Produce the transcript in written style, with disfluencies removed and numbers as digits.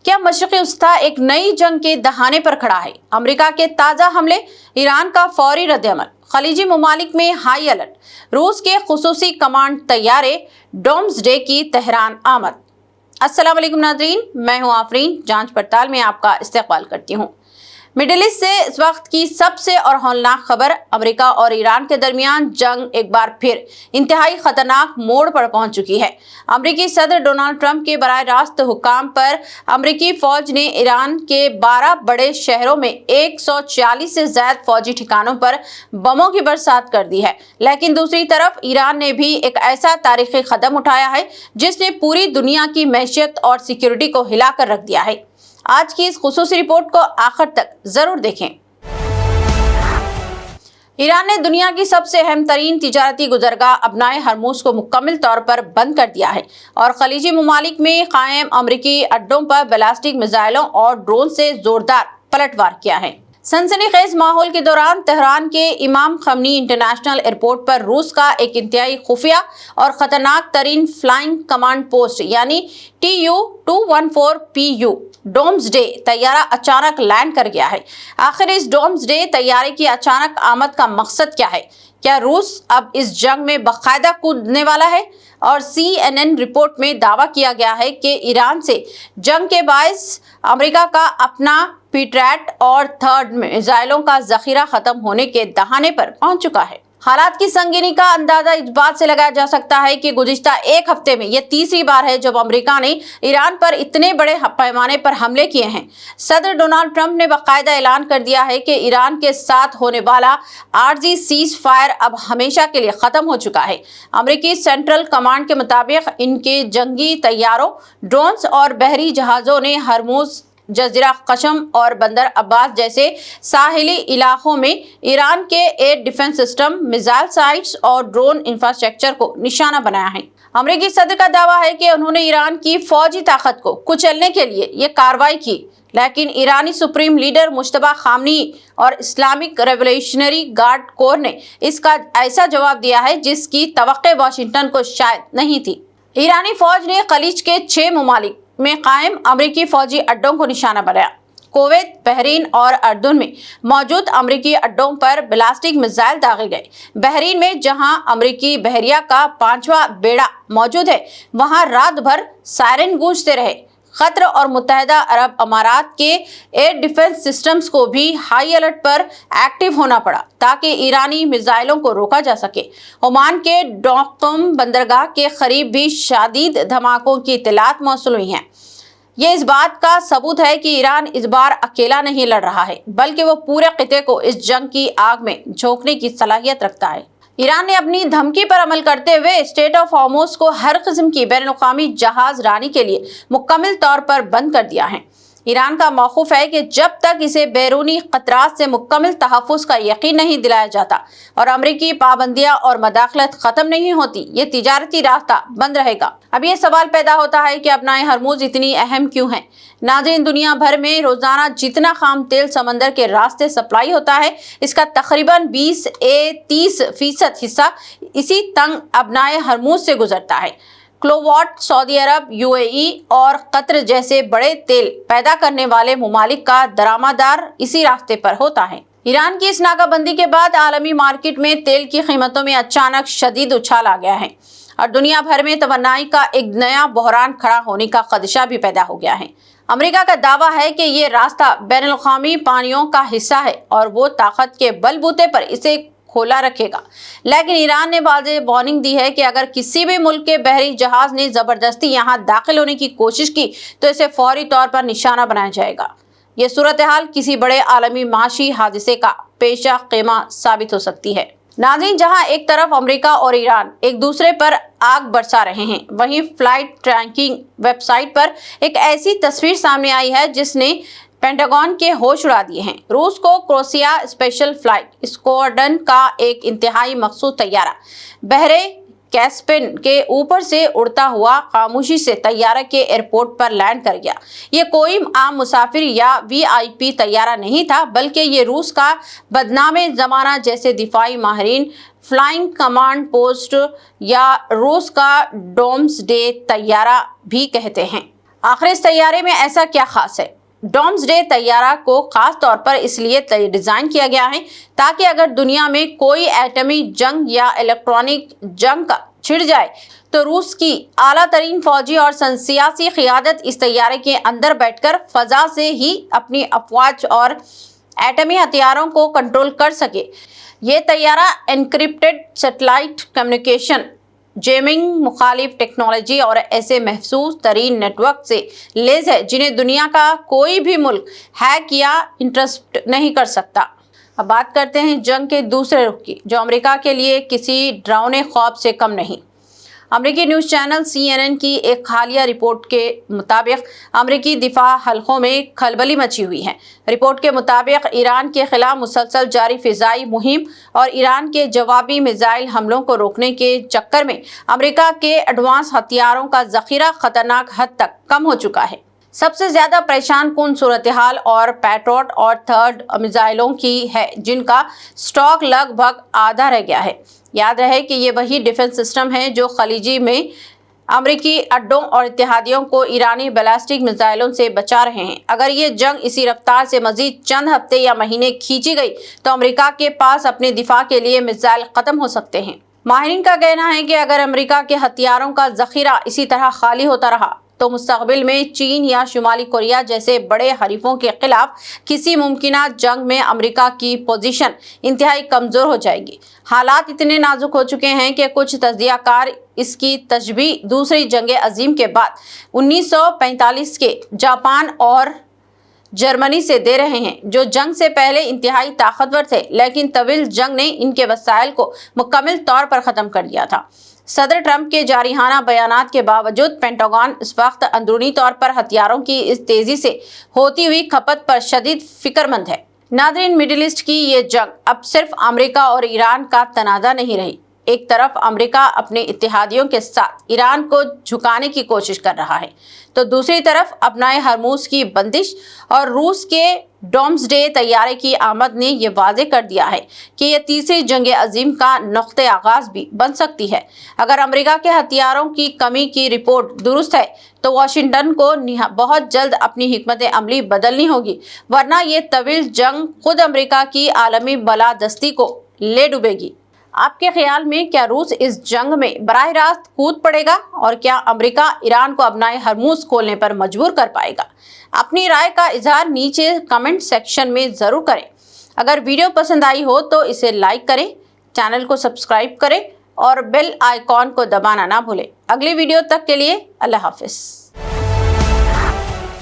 क्या मशरक़ी वस्ता एक नई जंग के दहाने पर खड़ा है? अमेरिका के ताज़ा हमले, ईरान का फौरी रद्द-ए-अमल, खलीजी ममालिक में हाई अलर्ट, रूस के खुसूसी कमांड तैयारे, डोम्सडे की तेहरान आमद। अस्सलाम वालेकुम नाज़रीन, मैं हूं आफरीन। जांच पड़ताल में आपका इस्तकबाल करती हूं। मिडिल ईस्ट से इस वक्त की सबसे और हौलनाक खबर, अमेरिका और ईरान के दरमियान जंग एक बार फिर इंतहाई खतरनाक मोड़ पर पहुंच चुकी है। अमेरिकी सदर डोनाल्ड ट्रंप के बराह रास्त हुक्म पर अमेरिकी फौज ने ईरान के 12 बड़े शहरों में 140 से ज्यादा फौजी ठिकानों पर बमों की बरसात कर दी है। लेकिन दूसरी तरफ ईरान ने भी एक ऐसा तारीखी कदम उठाया है जिसने पूरी दुनिया की मैशियत और सिक्योरिटी को हिलाकर रख दिया है। आज की इस खुसूसी रिपोर्ट को आखिर तक जरूर देखें। ईरान ने दुनिया की सबसे अहम तरीन तिजारती गुजरगाह अबनाए हरमुज को मुकम्मल तौर पर बंद कर दिया है और खलीजी ममालिक में कायम अमरीकी अड्डों पर बैलिस्टिक मिसाइलों और ड्रोन से जोरदार पलटवार किया है। सनसनीखेज माहौल के दौरान तेहरान के इमाम खमनी इंटरनेशनल एयरपोर्ट पर रूस का एक इंतहाई खुफिया और खतरनाक तरीन फ्लाइंग कमांड पोस्ट यानी TU-214PU डोम्सडे तैयारा अचानक लैंड कर गया है। आखिर इस डोम्सडे तैयारे की अचानक आमद का मकसद क्या है? क्या रूस अब इस जंग में बाकायदा कूदने वाला है? और CNN रिपोर्ट में दावा किया गया है कि ईरान से जंग के बायस अमेरिका का अपना पेट्रियट और थर्ड मिसाइलों का जखीरा खत्म होने के दहाने पर पहुंच चुका है। हालात की संगीनी का अंदाजा इस बात से लगाया जा सकता है कि गुज़िश्ता एक हफ्ते में यह तीसरी बार है जब अमेरिका ने ईरान पर इतने बड़े पैमाने पर हमले किए हैं। सदर डोनाल्ड ट्रंप ने बाकायदा ऐलान कर दिया है कि ईरान के साथ होने वाला आर्जी सीज फायर अब हमेशा के लिए खत्म हो चुका है। अमेरिकी सेंट्रल कमांड के मुताबिक इनके जंगी तैयारों, ड्रोन्स और बहरी जहाज़ों ने हरमुज, जजीरा कशम और बंदर अब्बास जैसे साहिली इलाकों में ईरान के air defence system, missile sites और ड्रोन इंफ्रास्ट्रक्चर को निशाना बनाया है। अमेरिकी सदर का दावा है कि उन्होंने ईरान की फौजी ताकत को कुचलने के लिए ये कार्रवाई की, लेकिन ईरानी सुप्रीम लीडर मुश्तबा खामनी और इस्लामिक रेवोल्यूशनरी गार्ड कोर ने इसका ऐसा जवाब दिया है जिसकी तवक्के वाशिंगटन को शायद नहीं थी। ईरानी फौज ने खलीज के 6 ममालिक में कायम अमेरिकी फौजी अड्डों को निशाना बनाया। कुवैत, बहरीन और अर्दुन में मौजूद अमेरिकी अड्डों पर बैलिस्टिक मिसाइल दागे गए। बहरीन में जहां अमेरिकी बहरिया का 5वां बेड़ा मौजूद है, वहां रात भर सायरन गूंजते रहे। कतर और मुत्तहिदा अरब अमारात के एयर डिफेंस सिस्टम्स को भी हाई अलर्ट पर एक्टिव होना पड़ा ताकि ईरानी मिसाइलों को रोका जा सके। ओमान के डोकम बंदरगाह के करीब भी शदीद धमाकों की इत्तलात मौसूल हुई हैं। ये इस बात का सबूत है कि ईरान इस बार अकेला नहीं लड़ रहा है, बल्कि वो पूरे खिते को इस जंग की आग में झोंकने की सलाहियत रखता है। ईरान ने अपनी धमकी पर अमल करते हुए स्ट्रेट ऑफ हॉर्मुज को हर किस्म की बैनुल-अक़वामी जहाज रानी के लिए मुकम्मल तौर पर बंद कर दिया है। ईरान का मौक़िफ़ है कि जब तक इसे बैरूनी ख़तरात से मुकम्मल तहफ़्फ़ुज़ का यकीन नहीं दिलाया जाता और अमरीकी पाबंदियाँ और मदाखलत ख़त्म नहीं होती, ये तिजारती रास्ता बंद रहेगा। अब ये सवाल पैदा होता है कि अपनाए हरमुज इतनी अहम क्यों है? नाज़रीन, दुनिया भर में रोज़ाना जितना खाम तेल समंदर के रास्ते सप्लाई होता है, इसका तकरीबन 20-30% हिस्सा इसी तंग अपनाए हरमुज से गुजरता है। कुवैत, सऊदी अरब, UAE और कतर जैसे बड़े तेल पैदा करने वाले ममालिक का दरामदार इसी रास्ते पर होता है। ईरान की इस नाकाबंदी के बाद आलमी मार्केट में तेल की कीमतों में अचानक शदीद उछाल आ गया है और दुनिया भर में तवन्नाई का एक नया बहरान खड़ा होने का खदशा भी पैदा हो गया है। अमेरिका का दावा है कि ये रास्ता बैनुल-अक़वामी पानियों का हिस्सा है और वो ताकत के बलबूते पर इसे खोला रखेगा। लेकिन ईरान ने वाज़ेह वार्निंग दी है कि अगर किसी भी मुल्क के बहरी जहाज ने ज़बरदस्ती यहाँ दाखिल होने की कोशिश की तो इसे फौरी तौर पर निशाना बनाया जाएगा। ये सूरत हाल किसी बड़े आलमी माशी हादसे का पेशा क़ीमा साबित हो सकती है। नाज़रीन, जहां एक तरफ अमेरिका और ईरान एक दूसरे पर आग बरसा रहे हैं, वहीं फ्लाइट ट्रैकिंग वेबसाइट पर एक ऐसी तस्वीर सामने आई है जिसने पेंटागन के होश उड़ा दिए हैं। रूस को क्रोएशिया स्पेशल फ्लाइट स्क्वाड्रन का एक इंतहाई मखसूस तैयारा बहरे कैस्पियन के ऊपर से उड़ता हुआ खामोशी से तैयारा के एयरपोर्ट पर लैंड कर गया। ये कोई आम मुसाफिर या VIP तैयारा नहीं था, बल्कि ये रूस का बदनामे ज़माना जैसे दिफाई माहिरीन फ्लाइंग कमांड पोस्ट या रूस का डोम्सडे तैयारा भी कहते हैं। आखिर इस तैयारे में ऐसा क्या खास है? डॉम्सडे तैयारा को खास तौर पर इसलिए डिजाइन किया गया है ताकि अगर दुनिया में कोई एटमी जंग या इलेक्ट्रॉनिक जंग का छिड़ जाए तो रूस की आला तरीन फौजी और सियासी क़ियादत इस तैयारे के अंदर बैठकर फजा से ही अपनी अफवाज और एटमी हथियारों को कंट्रोल कर सके। ये तैयारा एनक्रिप्टेड सैटेलाइट कम्युनिकेशन, जेमिंग, मुखालिफ टेक्नोलॉजी और ऐसे महफूज तरीन नेटवर्क से लेस है जिन्हें दुनिया का कोई भी मुल्क हैक या इंटरप्ट नहीं कर सकता। अब बात करते हैं जंग के दूसरे रुख की, जो अमेरिका के लिए किसी डरावने ख्वाब से कम नहीं। अमेरिकी न्यूज़ चैनल CNN की एक हालिया रिपोर्ट के मुताबिक अमेरिकी दिफा हलकों में खलबली मची हुई है। रिपोर्ट के मुताबिक ईरान के खिलाफ मुसलसल जारी फ़िज़ाई मुहिम और ईरान के जवाबी मिसाइल हमलों को रोकने के चक्कर में अमेरिका के एडवांस हथियारों का ज़ख़ीरा ख़तरनाक हद तक कम हो चुका है। सबसे ज़्यादा परेशान कुन सूरत हाल और पैट्रियट और थर्ड मिसाइलों की है, जिनका स्टॉक लगभग आधा रह गया है। याद रहे कि ये वही डिफेंस सिस्टम है जो खलीजी में अमेरिकी अड्डों और इत्तेहादियों को ईरानी बैलिस्टिक मिसाइलों से बचा रहे हैं। अगर ये जंग इसी रफ्तार से मजीद चंद हफ्ते या महीने खींची गई तो अमेरिका के पास अपने दिफा के लिए मिसाइल ख़त्म हो सकते हैं। माहिरीन का कहना है कि अगर अमेरिका के हथियारों का ज़ख़ीरा इसी तरह खाली होता रहा तो मुस्तक़बिल में चीन या शुमाली कोरिया जैसे बड़े हरीफों के खिलाफ किसी मुमकिना जंग में अमेरिका की पोजीशन इंतहाई कमज़ोर हो जाएगी। हालात इतने नाजुक हो चुके हैं कि कुछ तज्ज़ियाकार इसकी तशबीह दूसरी जंग अज़ीम के बाद 1945 के जापान और जर्मनी से दे रहे हैं, जो जंग से पहले इंतहाई ताकतवर थे, लेकिन तवील जंग ने इनके वसाइल को मुकम्मल तौर पर ख़त्म कर दिया था। सदर ट्रंप के जारिहाना बयानात के बावजूद पेंटागन इस वक्त अंदरूनी तौर पर हथियारों की इस तेज़ी से होती हुई खपत पर शदीद फिक्रमंद है। नादरीन, मिडिल ईस्ट की ये जंग अब सिर्फ अमेरिका और ईरान का तनाज़ा नहीं रही। एक तरफ अमेरिका अपने इत्तेहादियों के साथ ईरान को झुकाने की कोशिश कर रहा है, तो दूसरी तरफ अपनाए हरमूज की बंदिश और रूस के डॉम्सडे तैयारे की आमद ने यह वाज़ेह कर दिया है कि यह तीसरी जंग अज़ीम का नुक़्ते आगाज़ भी बन सकती है। अगर अमेरिका के हथियारों की कमी की रिपोर्ट दुरुस्त है तो वाशिंगटन को बहुत जल्द अपनी हिकमत अमली बदलनी होगी, वरना ये तवील जंग खुद अमेरिका की आलमी बलादस्ती को ले डूबेगी। आपके ख्याल में क्या रूस इस जंग में बराह रास्त कूद पड़ेगा और क्या अमेरिका ईरान को अपना हरमूज खोलने पर मजबूर कर पाएगा? अपनी राय का इजहार नीचे कमेंट सेक्शन में ज़रूर करें। अगर वीडियो पसंद आई हो तो इसे लाइक करें, चैनल को सब्सक्राइब करें और बेल आइकॉन को दबाना ना भूलें। अगली वीडियो तक के लिए अल्लाह हाफिज़।